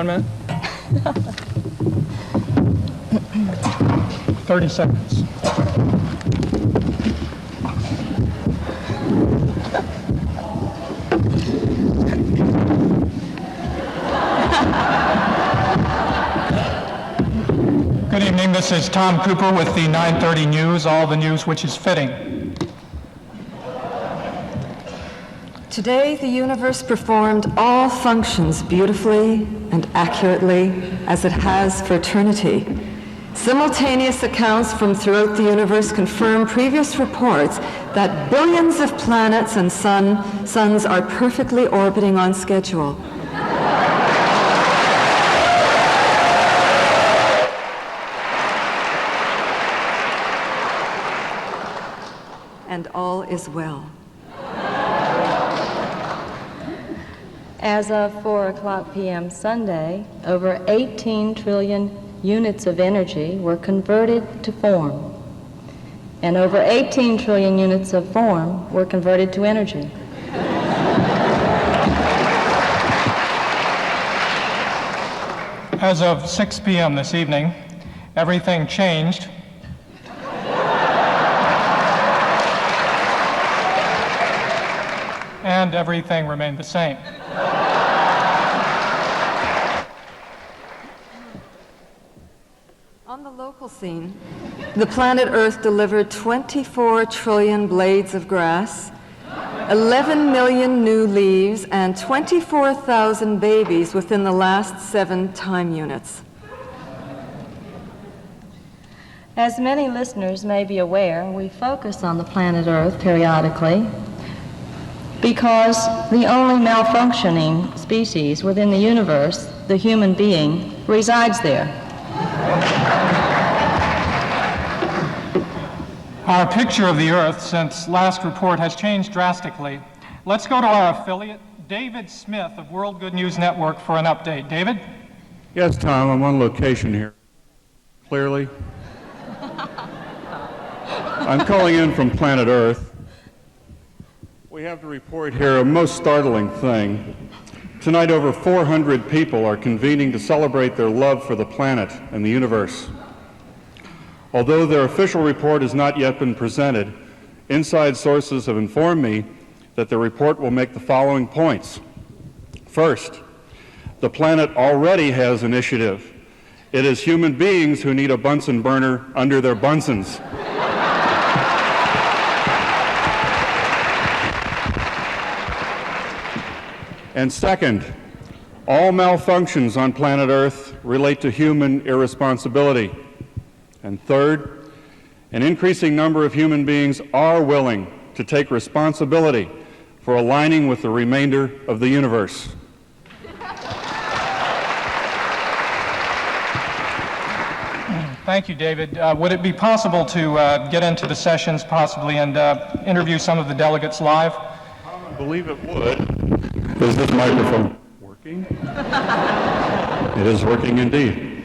1 minute. 30 seconds. Good evening, this is Tom Cooper with the 9:30 News, all the news which is fitting. Today, the universe performed all functions beautifully and accurately as it has for eternity. Simultaneous accounts from throughout the universe confirm previous reports that billions of planets and suns are perfectly orbiting on schedule. And all is well. As of 4:00 p.m. Sunday, over 18 trillion units of energy were converted to form, and over 18 trillion units of form were converted to energy. As of 6 p.m. this evening, everything changed. And everything remained the same. On the local scene, the planet Earth delivered 24 trillion blades of grass, 11 million new leaves, and 24,000 babies within the last 7 time units. As many listeners may be aware, we focus on the planet Earth periodically because the only malfunctioning species within the universe, the human being, resides there. Our picture of the Earth since last report has changed drastically. Let's go to our affiliate, David Smith of World Good News Network, for an update. David? Yes, Tom, I'm on location here. Clearly? I'm calling in from planet Earth. We have to report here a most startling thing. Tonight, over 400 people are convening to celebrate their love for the planet and the universe. Although their official report has not yet been presented, inside sources have informed me that the report will make the following points. First, the planet already has initiative. It is human beings who need a Bunsen burner under their Bunsens. And second, all malfunctions on planet Earth relate to human irresponsibility. And third, an increasing number of human beings are willing to take responsibility for aligning with the remainder of the universe. Thank you, David. Would it be possible to get into the sessions possibly and interview some of the delegates live? I believe it would. Is this microphone working? It is working indeed.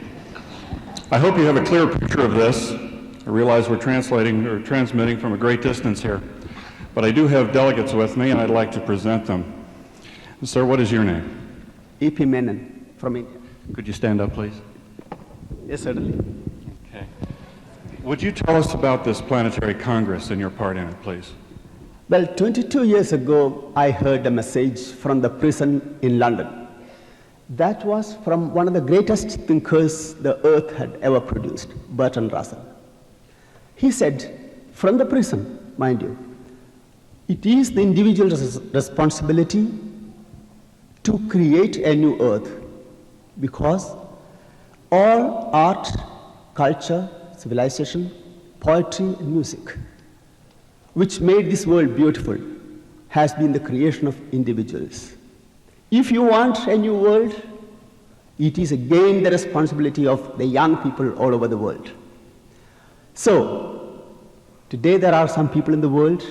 I hope you have a clear picture of this. I realize we're transmitting from a great distance here, but I do have delegates with me and I'd like to present them. Sir, what is your name? E.P. Menon from India. Could you stand up, please? Yes, certainly. Okay. Would you tell us about this Planetary Congress and your part in it, please? Well, 22 years ago, I heard a message from the prison in London. That was from one of the greatest thinkers the earth had ever produced, Bertrand Russell. He said, from the prison, mind you, it is the individual's responsibility to create a new earth because all art, culture, civilization, poetry, and music, which made this world beautiful, has been the creation of individuals. If you want a new world, it is again the responsibility of the young people all over the world. So, today there are some people in the world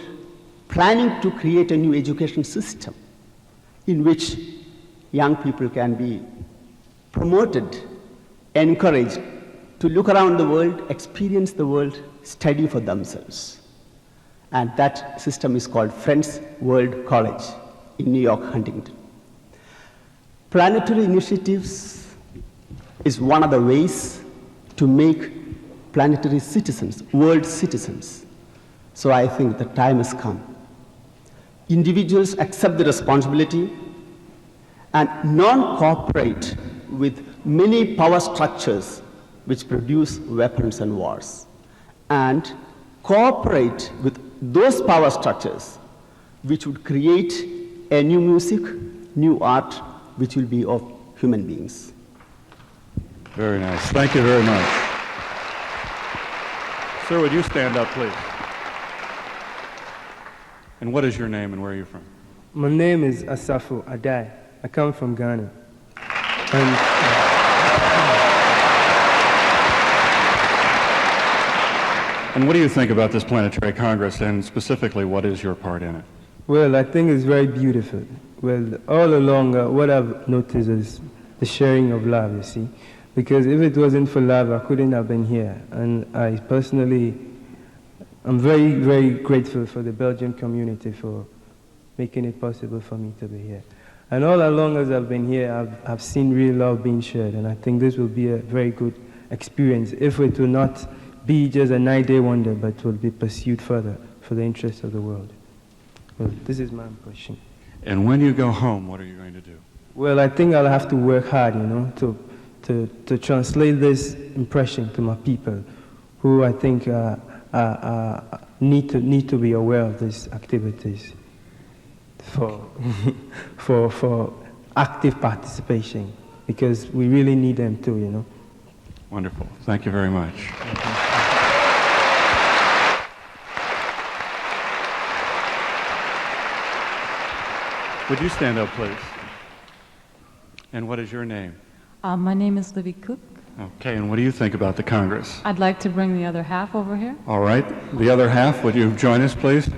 planning to create a new education system in which young people can be promoted, encouraged to look around the world, experience the world, study for themselves. And that system is called Friends World College in New York, Huntington. Planetary initiatives is one of the ways to make planetary citizens, world citizens. So I think the time has come. Individuals accept the responsibility and non-cooperate with many power structures which produce weapons and wars, and cooperate with those power structures which would create a new music, new art, which will be of human beings. Very nice. Thank you very much. Sir, would you stand up, please? And what is your name and where are you from? My name is Asafo Adai. I come from Ghana. And what do you think about this Planetary Congress, and specifically, what is your part in it? Well, I think it's very beautiful. Well, all along, what I've noticed is the sharing of love, you see. Because if it wasn't for love, I couldn't have been here. And I personally, I'm very, very grateful for the Belgian community for making it possible for me to be here. And all along as I've been here, I've seen real love being shared. And I think this will be a very good experience if it will not be just a 9-day wonder, but will be pursued further for the interest of the world. Well, this is my impression. And when you go home, what are you going to do? Well, I think I'll have to work hard, you know, to translate this impression to my people, who I think need to be aware of these activities for active participation, because we really need them too, you know. Wonderful. Thank you very much. Would you stand up, please? And what is your name? My name is Libby Cook. Okay, and what do you think about the Congress? I'd like to bring the other half over here. All right, the other half, would you join us, please?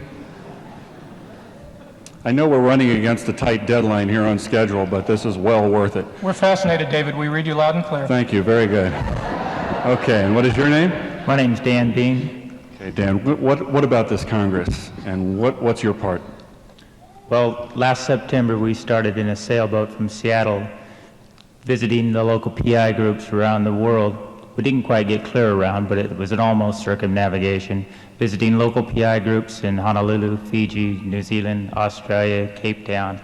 I know we're running against a tight deadline here on schedule, but this is well worth it. We're fascinated, David. We read you loud and clear. Thank you, very good. Okay, and what is your name? My name's Dan Bean. Okay, Dan, what about this Congress, and what's your part? Well, last September we started in a sailboat from Seattle, visiting the local PI groups around the world. We didn't quite get clear around, but it was an almost circumnavigation, visiting local PI groups in Honolulu, Fiji, New Zealand, Australia, Cape Town,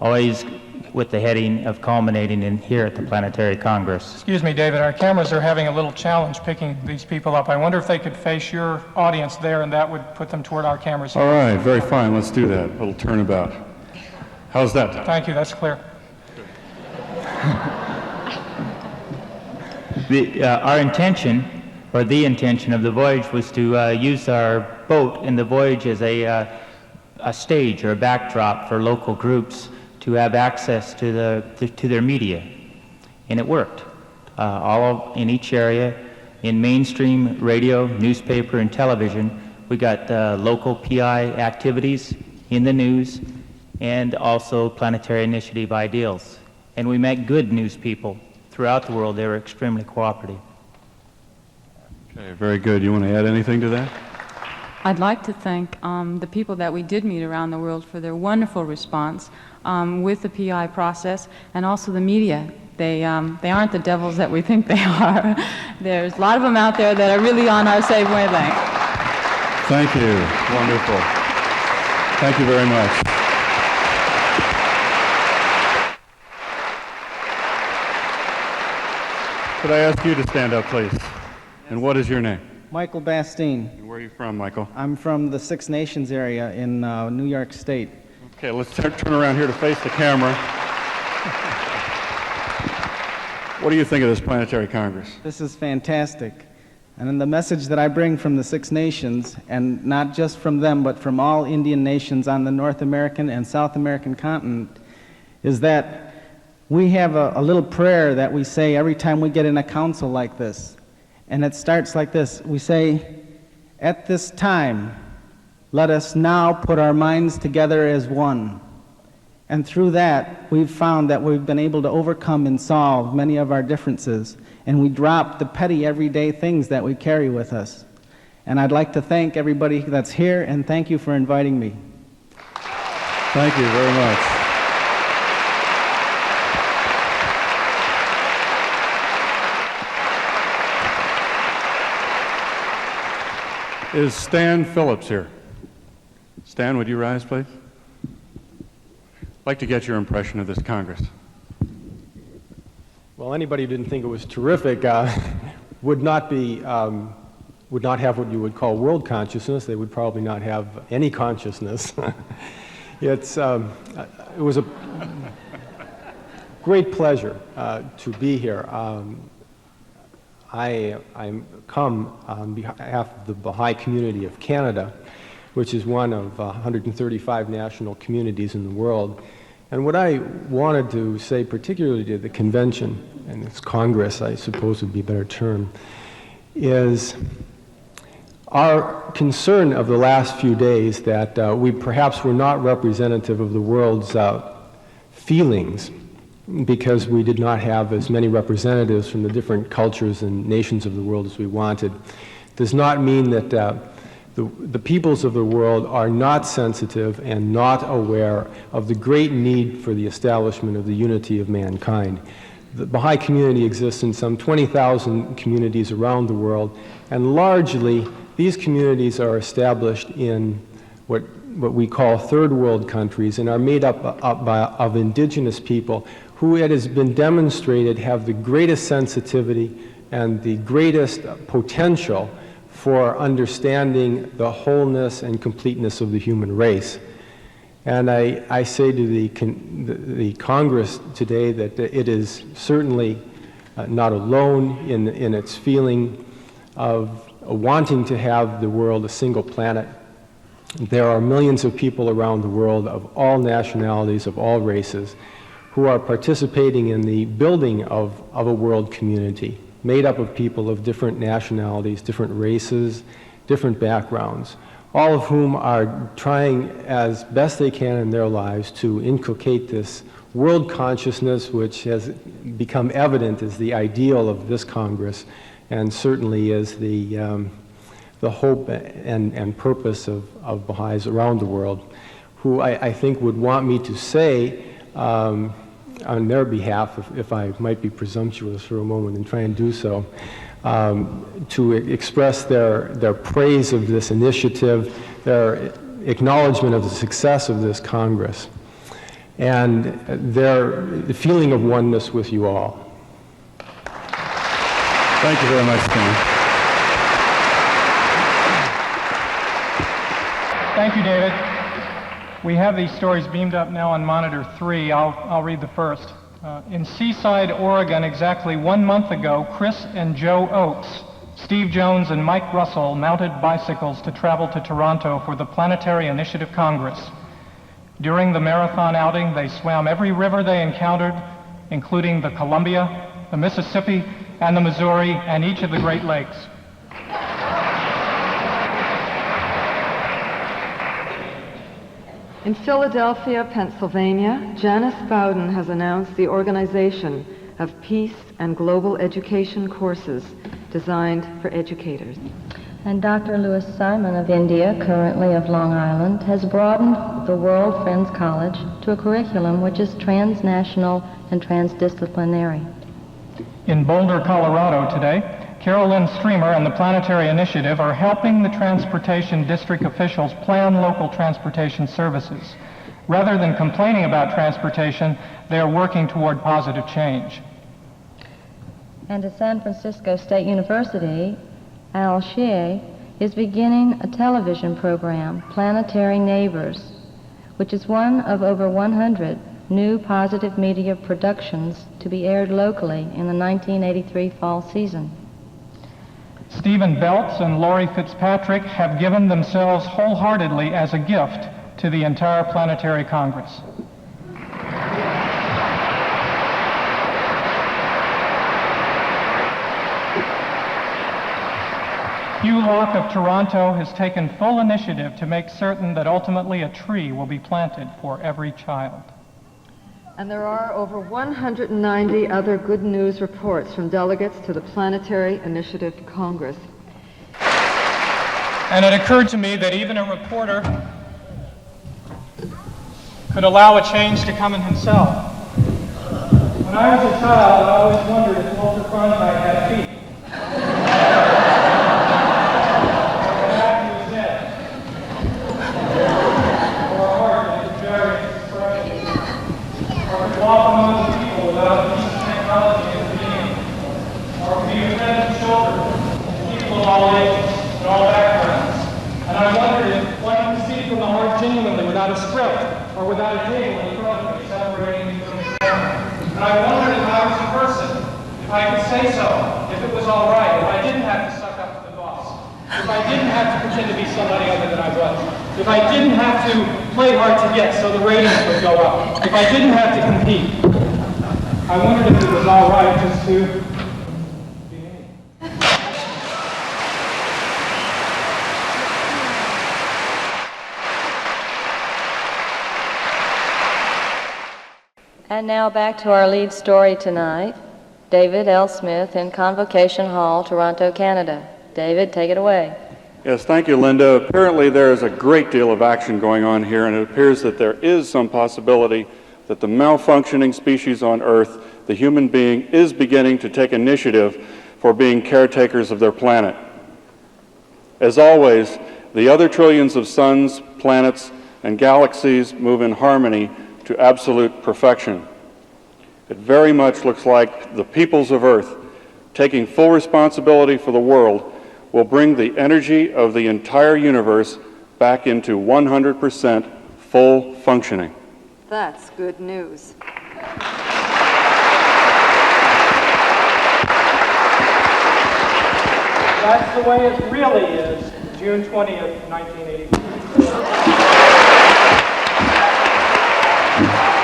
always with the heading of culminating in here at the Planetary Congress. Excuse me, David, our cameras are having a little challenge picking these people up. I wonder if they could face your audience there, and that would put them toward our cameras here. All right, very fine, let's do that. A little turnabout. How's that? Thank you, that's clear. Our intention, or the intention of the voyage, was to use our boat in the voyage as a stage or a backdrop for local groups to have access to their media, and it worked. In each area, in mainstream radio, newspaper, and television, we got local PI activities in the news, and also Planetary Initiative ideals. And we met good news people throughout the world. They were extremely cooperative. Okay, very good. You want to add anything to that? I'd like to thank the people that we did meet around the world for their wonderful response with the PI process, and also the media. They aren't the devils that we think they are. There's a lot of them out there that are really on our same wavelength. Thank you. Wonderful. Thank you very much. Could I ask you to stand up, please? And what is your name? Michael Bastine. And where are you from, Michael? I'm from the Six Nations area in New York State. Okay, let's turn around here to face the camera. What do you think of this Planetary Congress? This is fantastic. And then the message that I bring from the Six Nations, and not just from them, but from all Indian nations on the North American and South American continent, is that we have a little prayer that we say every time we get in a council like this. And it starts like this. We say, "At this time, let us now put our minds together as one." And through that, we've found that we've been able to overcome and solve many of our differences. And we drop the petty everyday things that we carry with us. And I'd like to thank everybody that's here, and thank you for inviting me. Thank you very much. Is Stan Phillips here? Stan, would you rise, please? I'd like to get your impression of this Congress. Well, anybody who didn't think it was terrific would not have what you would call world consciousness. They would probably not have any consciousness. It was a great pleasure to be here. I come on behalf of the Baha'i community of Canada, which is one of 135 national communities in the world. And what I wanted to say, particularly to the convention, and its Congress, I suppose would be a better term, is our concern of the last few days that we perhaps were not representative of the world's feelings because we did not have as many representatives from the different cultures and nations of the world as we wanted, does not mean that the peoples of the world are not sensitive and not aware of the great need for the establishment of the unity of mankind. The Baha'i community exists in some 20,000 communities around the world, and largely these communities are established in what we call third world countries and are made up of indigenous people who, it has been demonstrated, have the greatest sensitivity and the greatest potential for understanding the wholeness and completeness of the human race. And I say to the Congress today that it is certainly not alone in its feeling of wanting to have the world a single planet. There are millions of people around the world of all nationalities, of all races, who are participating in the building of a world community made up of people of different nationalities, different races, different backgrounds, all of whom are trying as best they can in their lives to inculcate this world consciousness, which has become evident as the ideal of this Congress and certainly is the hope and purpose of Baha'is around the world, who I think would want me to say on their behalf, if I might be presumptuous for a moment and try and do so, to express their praise of this initiative, their acknowledgement of the success of this Congress, and their feeling of oneness with you all. Thank you very much, Stan. Thank you, David. We have these stories beamed up now on monitor 3. I'll read the first. In Seaside, Oregon, exactly 1 month ago, Chris and Joe Oates, Steve Jones, and Mike Russell mounted bicycles to travel to Toronto for the Planetary Initiative Congress. During the marathon outing, they swam every river they encountered, including the Columbia, the Mississippi, and the Missouri, and each of the Great Lakes. In Philadelphia, Pennsylvania, Janice Bowden has announced the organization of peace and global education courses designed for educators. And Dr. Louis Simon of India, currently of Long Island, has broadened the World Friends College to a curriculum which is transnational and transdisciplinary. In Boulder, Colorado today, Carolyn Streamer and the Planetary Initiative are helping the transportation district officials plan local transportation services. Rather than complaining about transportation, they are working toward positive change. And at San Francisco State University, Al Shea is beginning a television program, Planetary Neighbors, which is one of over 100 new positive media productions to be aired locally in the 1983 fall season. Stephen Belts and Laurie Fitzpatrick have given themselves wholeheartedly as a gift to the entire Planetary Congress. Hugh Locke of Toronto has taken full initiative to make certain that ultimately a tree will be planted for every child. And there are over 190 other good news reports from delegates to the Planetary Initiative Congress. And it occurred to me that even a reporter could allow a change to come in himself. When I was a child, I always wondered if Walter Cronkite had feet. of all ages and all backgrounds. And I wondered if one could speak from the heart genuinely without a script or without a table in front of me separating me from the camera. And I wondered if I was a person, if I could say so, if it was all right, if I didn't have to suck up to the boss, if I didn't have to pretend to be somebody other than I was, if I didn't have to play hard to get so the ratings would go up, if I didn't have to compete. I wondered if it was all right just to be me. And now back to our lead story tonight, David L. Smith in Convocation Hall, Toronto, Canada. David, take it away. Yes, thank you, Linda. Apparently there is a great deal of action going on here, and it appears that there is some possibility that the malfunctioning species on Earth, the human being, is beginning to take initiative for being caretakers of their planet. As always, the other trillions of suns, planets, and galaxies move in harmony to absolute perfection. It very much looks like the peoples of Earth, taking full responsibility for the world, will bring the energy of the entire universe back into 100% full functioning. That's good news. That's the way it really is, June 20th, 1983.